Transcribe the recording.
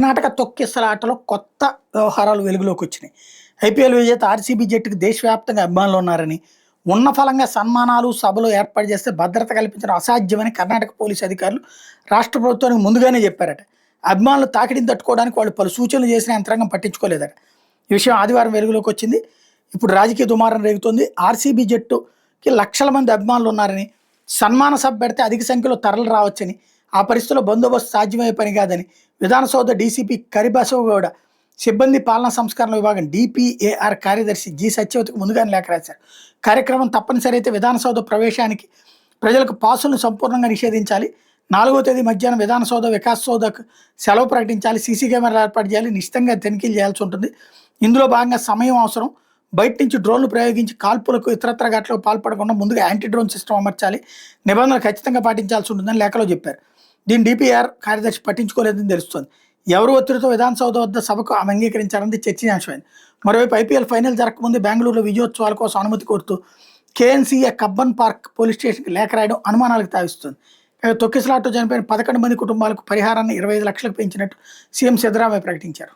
కర్ణాటక తొక్కిసలాటలో కొత్త వ్యవహారాలు వెలుగులోకి వచ్చినాయి. ఐపీఎల్ విజేత ఆర్సీబీ జట్టుకు దేశవ్యాప్తంగా అభిమానులు ఉన్నారని, ఉన్న ఫలంగా సన్మానాలు, సభలు ఏర్పాటు చేస్తే భద్రత కల్పించడం అసాధ్యమని కర్ణాటక పోలీసు అధికారులు రాష్ట్ర ప్రభుత్వానికి ముందుగానే చెప్పారట. అభిమానులు తాకిడిని తట్టుకోవడానికి వాళ్ళు పలు సూచనలు చేసిన యంత్రాంగం పట్టించుకోలేదట. ఈ విషయం ఆదివారం వెలుగులోకి వచ్చింది. ఇప్పుడు రాజకీయ దుమారం రేగుతోంది. ఆర్సీబీ జట్టుకి లక్షల మంది అభిమానులు ఉన్నారని, సన్మాన సభ పెడితే అధిక సంఖ్యలో తరలి రావచ్చని, ఆ పరిస్థితుల్లో బందోబస్తు సాధ్యమయ్యే పని కాదని విధానసౌధ డీసీపీ కరిబసవగౌడ సిబ్బంది పాలనా సంస్కరణ విభాగం డిపిఏఆర్ కార్యదర్శి జి సత్యవతికి ముందుగానే లేఖ రాశారు. కార్యక్రమం తప్పనిసరి అయితే విధానసౌధ ప్రవేశానికి ప్రజలకు పాసులను సంపూర్ణంగా నిషేధించాలి. 4వ తేదీ మధ్యాహ్నం విధానసౌధ, వికాస్ సౌధకు సెలవు ప్రకటించాలి. సీసీ కెమెరాలు ఏర్పాటు చేయాలి. నిశ్చితంగా తనిఖీలు చేయాల్సి ఉంటుంది. ఇందులో భాగంగా సమయం అవసరం. బయట నుంచి డ్రోన్లు ప్రయోగించి కాల్పులకు ఇతరత్ర ఘటనలకు పాల్పడకుండా ముందుగా యాంటీ డ్రోన్ సిస్టమ్ అమర్చాలి. నిబంధనలు ఖచ్చితంగా పాటించాల్సి ఉంటుందని లేఖలో చెప్పారు. దీన్ని డిపిఆర్ కార్యదర్శి పట్టించుకోలేదని తెలుస్తోంది. ఎవరు ఒత్తిడితో విధానసౌధ వద్ద సభకు ఆమె అంగీకరించారన్నది చర్చనీయాంశమైంది. మరోవైపు ఐపీఎల్ ఫైనల్ జరగకముందే బెంగళూరులో విజయోత్సవాల కోసం అనుమతి కోరుతూ కేఎన్సీఏ కబ్బన్ పార్క్ పోలీస్ స్టేషన్కి లేఖ రాయడం అనుమానాలకు తావిస్తుంది. తొక్కిసలాటతో చనిపోయిన 11 మంది కుటుంబాలకు పరిహారాన్ని 25 లక్షలకు పెంచినట్టు సీఎం సిద్ధరామయ్య ప్రకటించారు.